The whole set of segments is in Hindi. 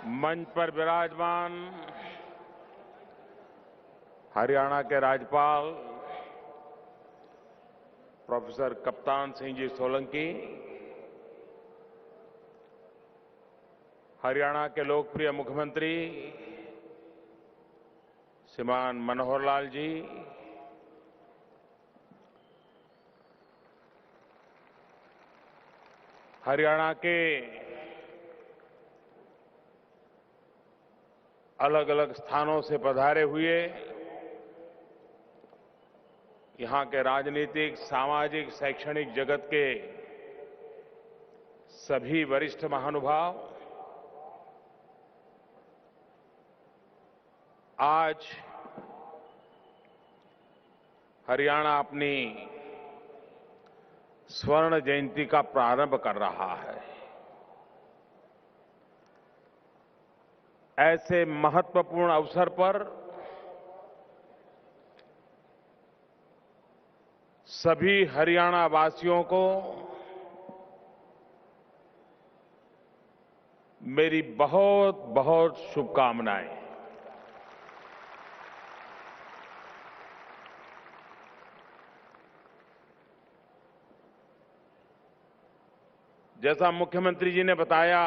मंच पर विराजमान हरियाणा के राज्यपाल प्रोफेसर कप्तान सिंह जी सोलंकी, हरियाणा के लोकप्रिय मुख्यमंत्री श्रीमान मनोहर लाल जी, हरियाणा के अलग अलग स्थानों से पधारे हुए यहां के राजनीतिक, सामाजिक, शैक्षणिक जगत के सभी वरिष्ठ महानुभाव, आज हरियाणा अपनी स्वर्ण जयंती का प्रारंभ कर रहा है। ऐसे महत्वपूर्ण अवसर पर सभी हरियाणा वासियों को मेरी बहुत बहुत शुभकामनाएं। जैसा मुख्यमंत्री जी ने बताया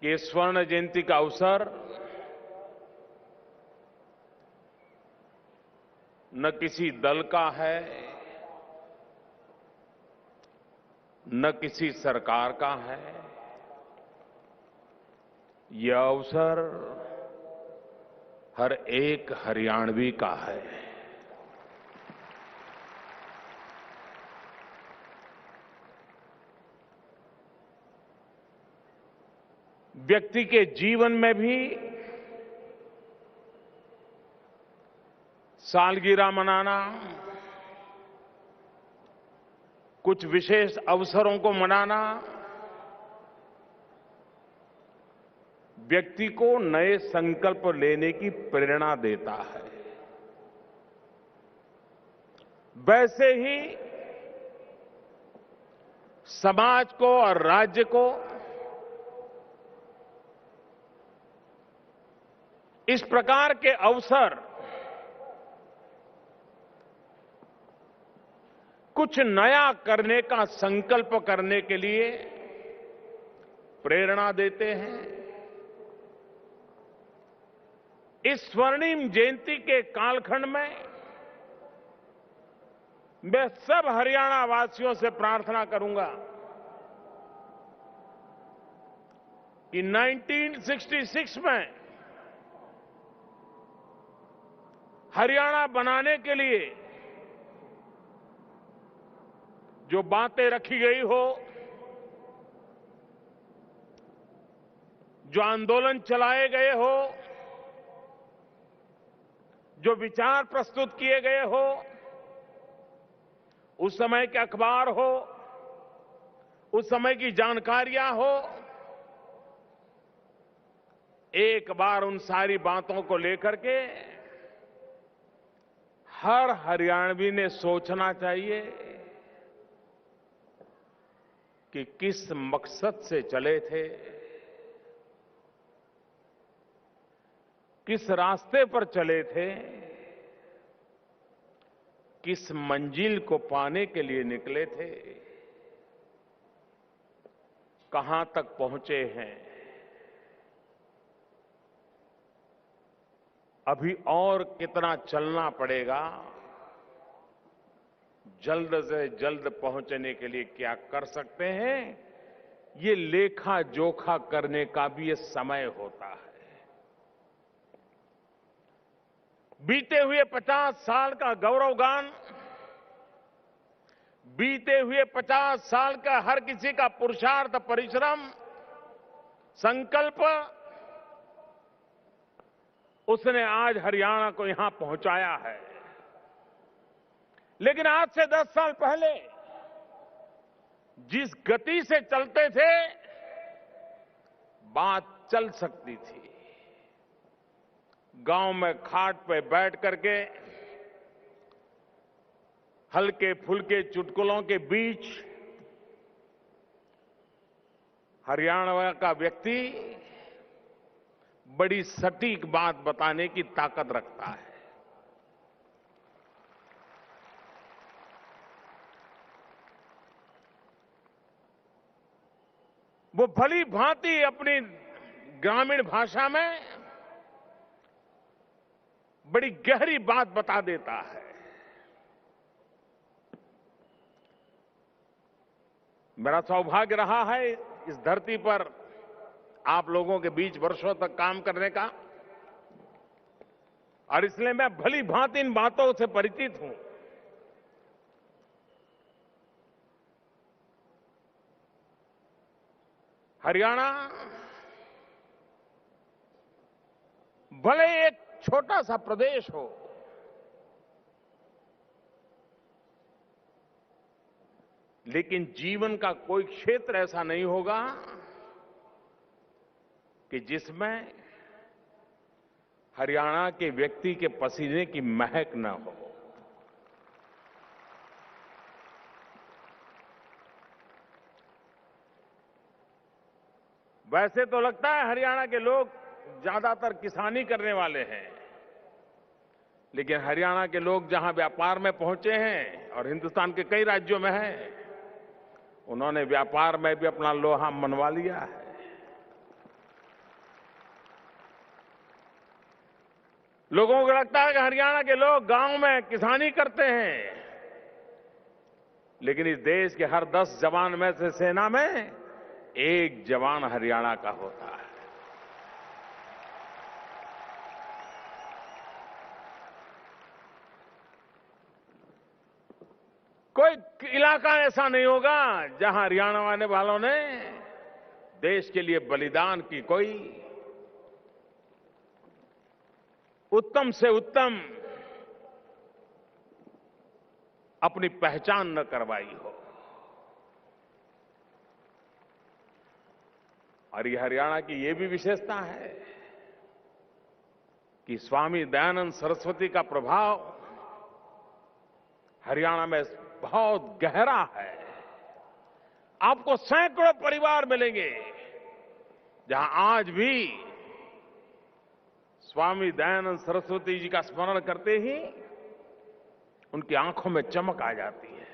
कि स्वर्ण जयंती का अवसर न किसी दल का है, न किसी सरकार का है। यह अवसर हर एक हरियाणवी का है। व्यक्ति के जीवन में भी सालगिरह मनाना, कुछ विशेष अवसरों को मनाना व्यक्ति को नए संकल्प लेने की प्रेरणा देता है। वैसे ही समाज को और राज्य को इस प्रकार के अवसर कुछ नया करने का संकल्प करने के लिए प्रेरणा देते हैं। इस स्वर्णिम जयंती के कालखंड में मैं सब हरियाणा वासियों से प्रार्थना करूंगा कि 1966 में हरियाणा बनाने के लिए जो बातें रखी गई हो, जो आंदोलन चलाए गए हो, जो विचार प्रस्तुत किए गए हो, उस समय के अखबार हो, उस समय की जानकारियां हो, एक बार उन सारी बातों को लेकर के हर हरियाणवी ने सोचना चाहिए कि किस मकसद से चले थे, किस रास्ते पर चले थे, किस मंजिल को पाने के लिए निकले थे, कहां तक पहुंचे हैं। अभी और कितना चलना पड़ेगा, जल्द से जल्द पहुंचने के लिए क्या कर सकते हैं, ये लेखा जोखा करने का भी ये समय होता है। बीते हुए 50 साल का गौरवगान, बीते हुए 50 साल का हर किसी का पुरुषार्थ, परिश्रम, संकल्प, उसने आज हरियाणा को यहां पहुंचाया है। लेकिन आज से 10 साल पहले जिस गति से चलते थे, बात चल सकती थी। गांव में खाट पे बैठ करके हल्के फुल्के चुटकुलों के बीच हरियाणा का व्यक्ति बड़ी सटीक बात बताने की ताकत रखता है। वो भली भांति अपनी ग्रामीण भाषा में बड़ी गहरी बात बता देता है। मेरा सौभाग्य रहा है इस धरती पर आप लोगों के बीच वर्षों तक काम करने का, और इसलिए मैं भली भांति इन बातों से परिचित हूं। हरियाणा भले एक छोटा सा प्रदेश हो, लेकिन जीवन का कोई क्षेत्र ऐसा नहीं होगा कि जिसमें हरियाणा के व्यक्ति के पसीने की महक न हो। वैसे तो लगता है हरियाणा के लोग ज्यादातर किसानी करने वाले हैं, लेकिन हरियाणा के लोग जहां व्यापार में पहुंचे हैं और हिंदुस्तान के कई राज्यों में हैं, उन्होंने व्यापार में भी अपना लोहा मनवा लिया है। लोगों को लगता है कि हरियाणा के लोग गांव में किसानी करते हैं, लेकिन इस देश के हर 10 जवान में से सेना में एक जवान हरियाणा का होता है। कोई इलाका ऐसा नहीं होगा जहां हरियाणा आने वालों ने देश के लिए बलिदान की कोई उत्तम से उत्तम अपनी पहचान न करवाई हो। और ये हरियाणा की ये भी विशेषता है कि स्वामी दयानंद सरस्वती का प्रभाव हरियाणा में बहुत गहरा है। आपको सैकड़ों परिवार मिलेंगे जहां आज भी स्वामी दयानंद सरस्वती जी का स्मरण करते ही उनकी आंखों में चमक आ जाती है।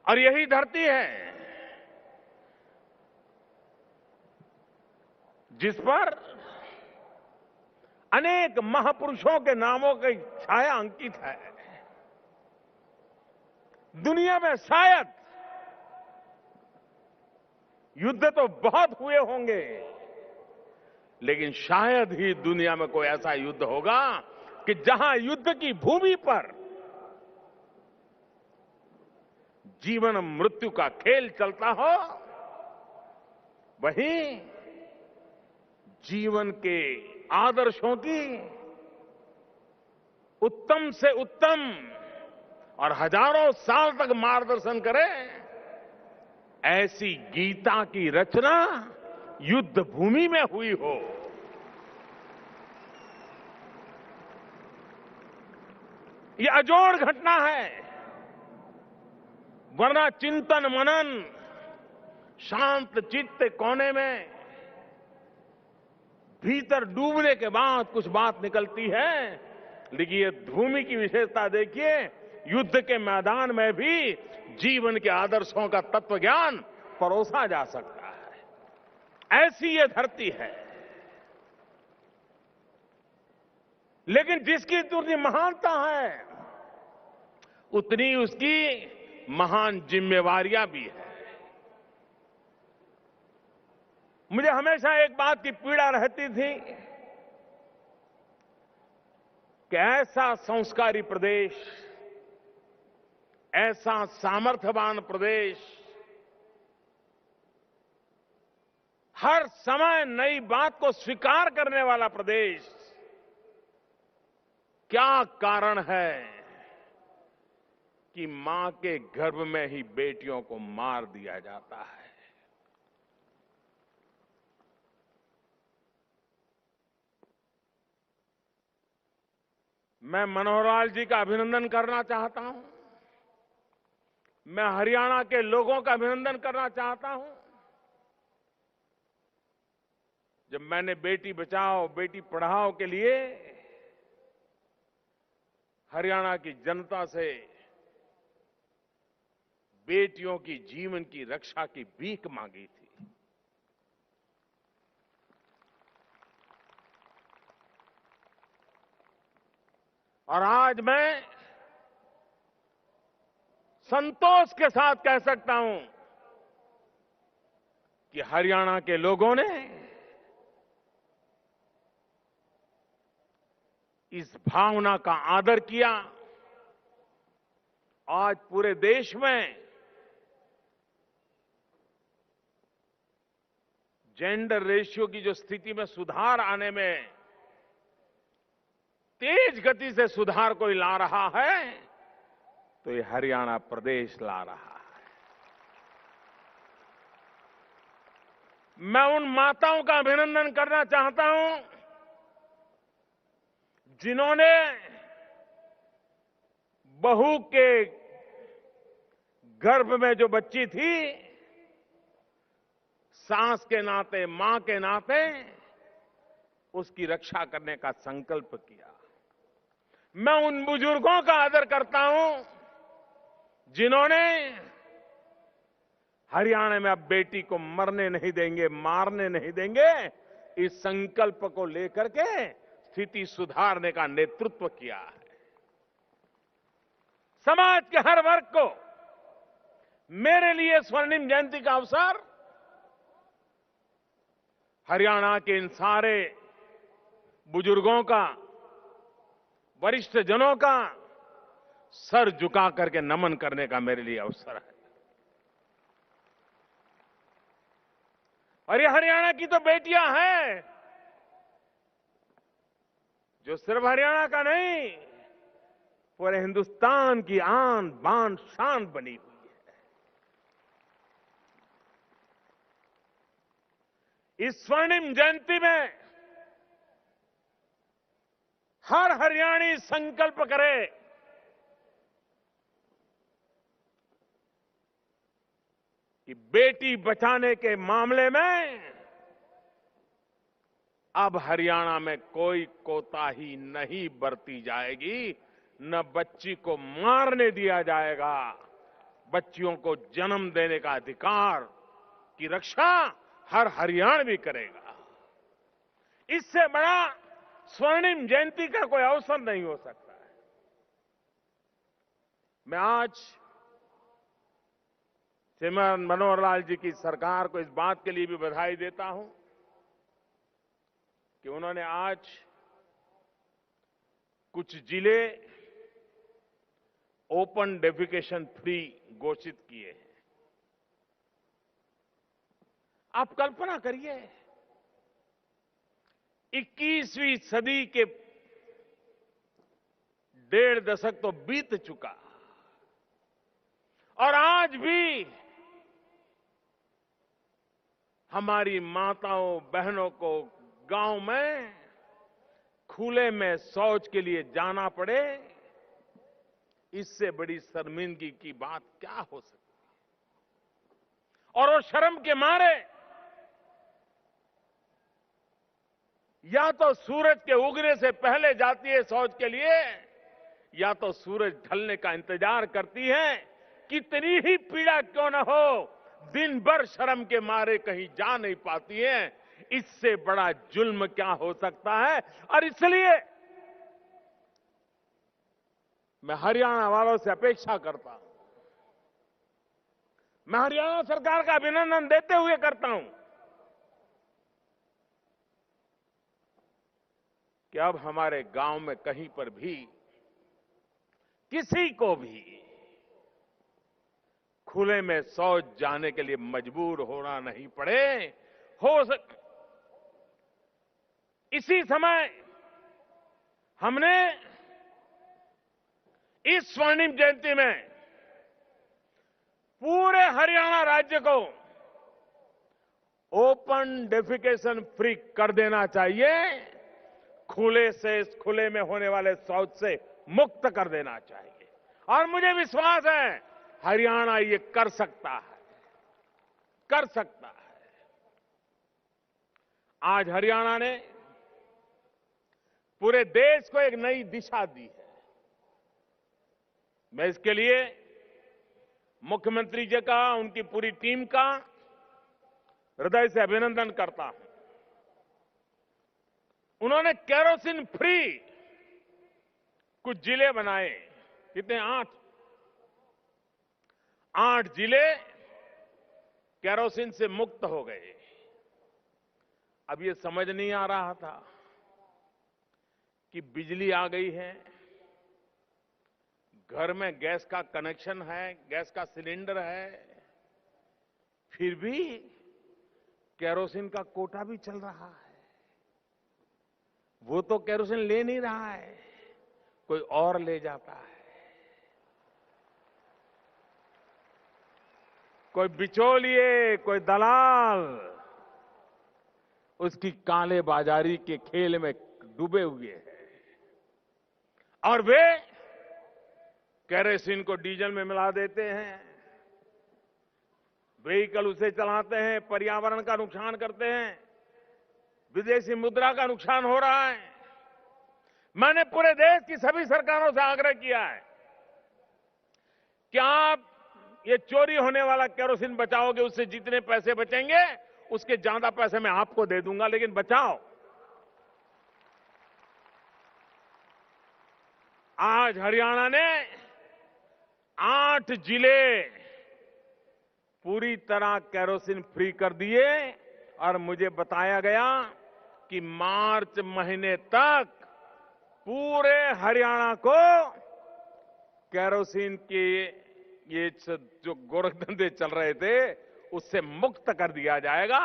और यही धरती है जिस पर अनेक महापुरुषों के नामों की छाया अंकित है। दुनिया में शायद युद्ध तो बहुत हुए होंगे, लेकिन शायद ही दुनिया में कोई ऐसा युद्ध होगा कि जहां युद्ध की भूमि पर जीवन मृत्यु का खेल चलता हो, वहीं जीवन के आदर्शों की उत्तम से उत्तम और हजारों साल तक मार्गदर्शन करे, ऐसी गीता की रचना युद्ध भूमि में हुई हो। ये अजोड़ घटना है, वरना चिंतन मनन शांत चित्त कोने में भीतर डूबने के बाद कुछ बात निकलती है। लेकिन ये भूमि की विशेषता देखिए, युद्ध के मैदान में भी जीवन के आदर्शों का तत्व ज्ञान परोसा जा सकता है। ऐसी ये धरती है। लेकिन जिसकी जितनी महानता है, उतनी उसकी महान जिम्मेवारियां भी है। मुझे हमेशा एक बात की पीड़ा रहती थी कि ऐसा संस्कारी प्रदेश, ऐसा सामर्थ्यवान प्रदेश, हर समय नई बात को स्वीकार करने वाला प्रदेश, क्या कारण है कि मां के गर्भ में ही बेटियों को मार दिया जाता है? मैं मनोहर लाल जी का अभिनंदन करना चाहता हूं मैं हरियाणा के लोगों का अभिनंदन करना चाहता हूं। जब मैंने बेटी बचाओ बेटी पढ़ाओ के लिए हरियाणा की जनता से बेटियों की जीवन की रक्षा की भीख मांगी थी, और आज मैं संतोष के साथ कह सकता हूं कि हरियाणा के लोगों ने इस भावना का आदर किया। आज पूरे देश में जेंडर रेशियो की जो स्थिति में सुधार आने में तेज गति से सुधार कोई ला रहा है तो ये हरियाणा प्रदेश ला रहा है। मैं उन माताओं का अभिनंदन करना चाहता हूं जिन्होंने बहू के गर्भ में जो बच्ची थी, सास के नाते मां के नाते उसकी रक्षा करने का संकल्प किया। मैं उन बुजुर्गों का आदर करता हूं जिन्होंने हरियाणा में अब बेटी को मरने नहीं देंगे, मारने नहीं देंगे, इस संकल्प को लेकर के स्थिति सुधारने का नेतृत्व किया है। समाज के हर वर्ग को मेरे लिए स्वर्णिम जयंती का अवसर हरियाणा के इन सारे बुजुर्गों का, वरिष्ठ जनों का सर झुका करके नमन करने का मेरे लिए अवसर है। और ये हरियाणा की तो बेटियां हैं जो सिर्फ हरियाणा का नहीं, पूरे हिंदुस्तान की आन बान शान बनी हुई है। इस स्वर्णिम जयंती में हर हरियाणी संकल्प करे कि बेटी बचाने के मामले में अब हरियाणा में कोई कोताही नहीं बरती जाएगी, न बच्ची को मारने दिया जाएगा। बच्चियों को जन्म देने का अधिकार की रक्षा हर हरियाणवी करेगा। इससे बड़ा स्वर्णिम जयंती का कोई अवसर नहीं हो सकता है। मैं आज श्रीमान मनोहर लाल जी की सरकार को इस बात के लिए भी बधाई देता हूं कि उन्होंने आज कुछ जिले ओपन डेफिकेशन फ्री घोषित किए हैं। आप कल्पना करिए, 21वीं सदी के 1.5 दशक तो बीत चुका और आज भी हमारी माताओं बहनों को गांव में खुले में शौच के लिए जाना पड़े, इससे बड़ी शर्मिंदगी की बात क्या हो सकती है। और वो शर्म के मारे या तो सूरज के उगने से पहले जाती है शौच के लिए, या तो सूरज ढलने का इंतजार करती है। कितनी ही पीड़ा क्यों न हो, दिन भर शर्म के मारे कहीं जा नहीं पाती है। इससे बड़ा जुल्म क्या हो सकता है। और इसलिए मैं हरियाणा वालों से अपेक्षा करता हूं, मैं हरियाणा सरकार का अभिनंदन देते हुए करता हूं कि अब हमारे गांव में कहीं पर भी किसी को भी खुले में शौच जाने के लिए मजबूर होना नहीं पड़े। इसी समय हमने इस स्वर्णिम जयंती में पूरे हरियाणा राज्य को ओपन डेफिकेशन फ्री कर देना चाहिए। खुले में होने वाले शौच से मुक्त कर देना चाहिए। और मुझे विश्वास है हरियाणा ये कर सकता है, कर सकता है। आज हरियाणा ने पूरे देश को एक नई दिशा दी है। मैं इसके लिए मुख्यमंत्री जी का, उनकी पूरी टीम का हृदय से अभिनंदन करता हूं। उन्होंने केरोसिन फ्री कुछ जिले बनाए। कितने? 8 जिले केरोसिन से मुक्त हो गए। अब ये समझ नहीं आ रहा था कि बिजली आ गई है, घर में गैस का कनेक्शन है, गैस का सिलेंडर है, फिर भी केरोसिन का कोटा भी चल रहा है। वो तो केरोसिन ले नहीं रहा है, कोई और ले जाता है। कोई बिचौलिए, कोई दलाल उसकी काले बाजारी के खेल में डूबे हुए हैं और वे केरोसिन को डीजल में मिला देते हैं, व्हीकल उसे चलाते हैं, पर्यावरण का नुकसान करते हैं, विदेशी मुद्रा का नुकसान हो रहा है। मैंने पूरे देश की सभी सरकारों से आग्रह किया है कि आप ये चोरी होने वाला केरोसिन बचाओगे, उससे जितने पैसे बचेंगे उसके ज्यादा पैसे मैं आपको दे दूंगा, लेकिन बचाओ। आज हरियाणा ने 8 जिले पूरी तरह केरोसिन फ्री कर दिए और मुझे बताया गया कि मार्च महीने तक पूरे हरियाणा को केरोसिन के ये जो गोरखधंधे चल रहे थे उससे मुक्त कर दिया जाएगा।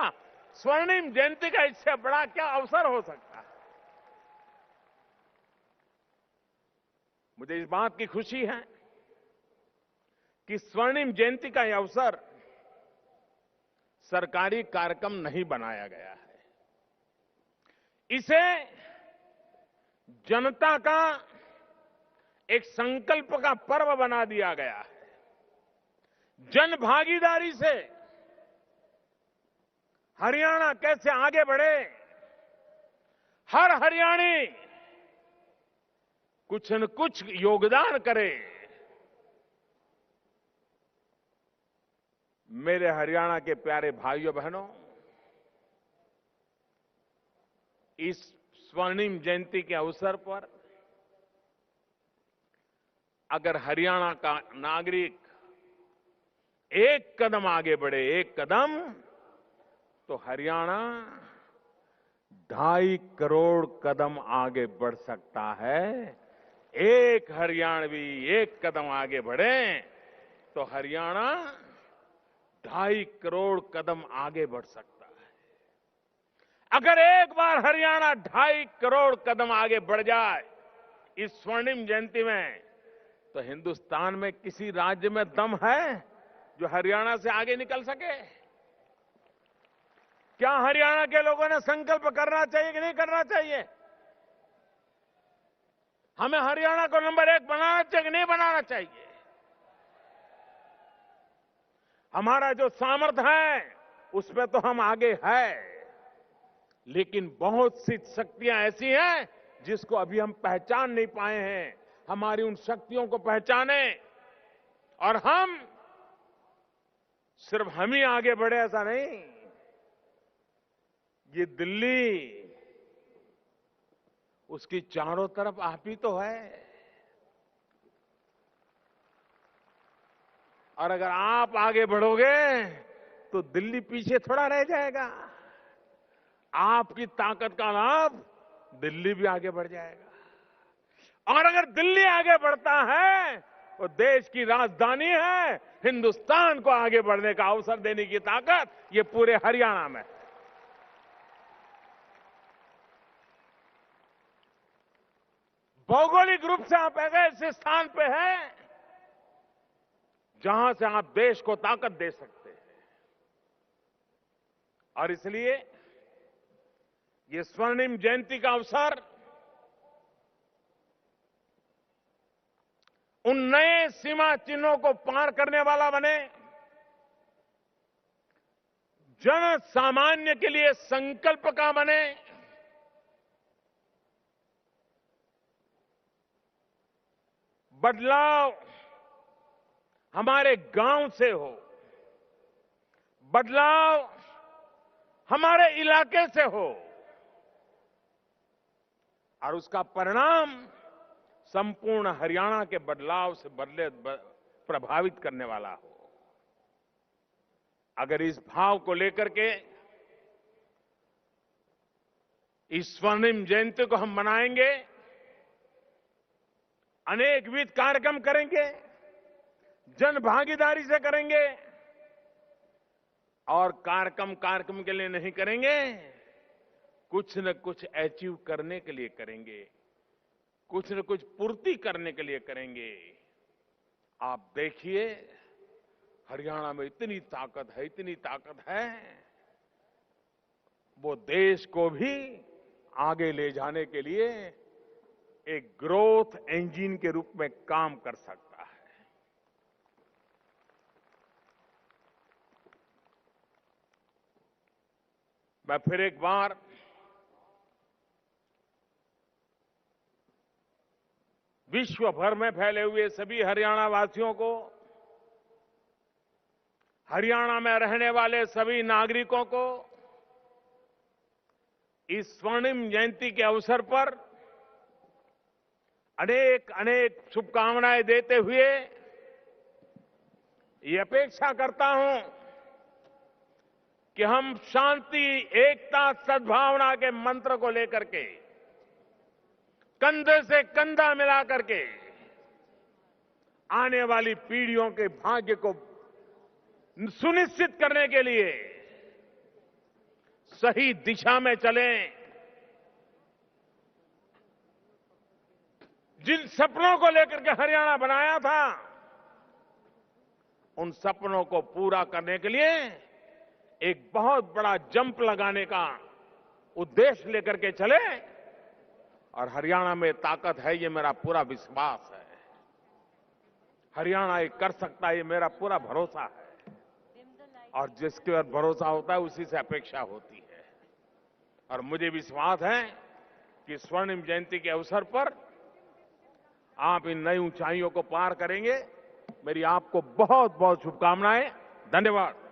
स्वर्णिम जयंती का इससे बड़ा क्या अवसर हो सकता है। मुझे इस बात की खुशी है कि स्वर्णिम जयंती का यह अवसर सरकारी कार्यक्रम नहीं बनाया गया है। इसे जनता का एक संकल्प का पर्व बना दिया गया है। जन भागीदारी से हरियाणा कैसे आगे बढ़े, हर हरियाणी कुछ न कुछ योगदान करे। मेरे हरियाणा के प्यारे भाइयों बहनों, इस स्वर्णिम जयंती के अवसर पर अगर हरियाणा का नागरिक एक कदम आगे बढ़े, एक कदम, तो हरियाणा 2.5 करोड़ कदम आगे बढ़ सकता है। एक हरियाणवी एक कदम आगे बढ़े तो हरियाणा 2.5 करोड़ कदम आगे बढ़ सकता है। अगर एक बार हरियाणा 2.5 करोड़ कदम आगे बढ़ जाए इस स्वर्णिम जयंती में, तो हिंदुस्तान में किसी राज्य में दम है जो हरियाणा से आगे निकल सके? क्या हरियाणा के लोगों ने संकल्प करना चाहिए कि नहीं करना चाहिए? हमें हरियाणा को नंबर 1 बनाना चाहिए कि नहीं बनाना चाहिए? हमारा जो सामर्थ्य है उसमें तो हम आगे हैं, लेकिन बहुत सी शक्तियां ऐसी हैं जिसको अभी हम पहचान नहीं पाए हैं। हमारी उन शक्तियों को पहचाने और सिर्फ हम ही आगे बढ़े ऐसा नहीं। ये दिल्ली, उसकी चारों तरफ आप ही तो है, और अगर आप आगे बढ़ोगे तो दिल्ली पीछे थोड़ा रह जाएगा। आपकी ताकत का लाभ दिल्ली भी आगे बढ़ जाएगा। और अगर दिल्ली आगे बढ़ता है तो देश की राजधानी है, हिंदुस्तान को आगे बढ़ने का अवसर देने की ताकत ये पूरे हरियाणा में है। भौगोलिक रूप से आप एक ऐसे स्थान पे हैं जहां से आप देश को ताकत दे सकते हैं। और इसलिए ये स्वर्णिम जयंती का अवसर उन नए सीमा चिन्हों को पार करने वाला बने, जन सामान्य के लिए संकल्प का बने, बदलाव हमारे गांव से हो, बदलाव हमारे इलाके से हो और उसका परिणाम संपूर्ण हरियाणा के बदलाव से प्रभावित करने वाला हो। अगर इस भाव को लेकर के इस स्वर्णिम जयंती को हम मनाएंगे, अनेकविध कार्यक्रम करेंगे, जन भागीदारी से करेंगे और कार्यक्रम के लिए नहीं करेंगे, कुछ न कुछ अचीव करने के लिए करेंगे, कुछ न कुछ पूर्ति करने के लिए करेंगे। आप देखिए हरियाणा में इतनी ताकत है, वो देश को भी आगे ले जाने के लिए एक ग्रोथ इंजन के रूप में काम कर सकता है। मैं फिर एक बार विश्व भर में फैले हुए सभी हरियाणा वासियों को, हरियाणा में रहने वाले सभी नागरिकों को इस स्वर्णिम जयंती के अवसर पर अनेक अनेक शुभकामनाएं देते हुए ये अपेक्षा करता हूं कि हम शांति, एकता, सद्भावना के मंत्र को लेकर के कंधे से कंधा मिला करके आने वाली पीढ़ियों के भाग्य को सुनिश्चित करने के लिए सही दिशा में चलें। जिन सपनों को लेकर के हरियाणा बनाया था, उन सपनों को पूरा करने के लिए एक बहुत बड़ा जंप लगाने का उद्देश्य लेकर के चले और हरियाणा में ताकत है, ये मेरा पूरा विश्वास है। हरियाणा ये कर सकता है, ये मेरा पूरा भरोसा है और जिसके ऊपर भरोसा होता है उसी से अपेक्षा होती है। और मुझे विश्वास है कि स्वर्णिम जयंती के अवसर पर आप इन नई ऊंचाइयों को पार करेंगे। मेरी आपको बहुत बहुत शुभकामनाएं। धन्यवाद।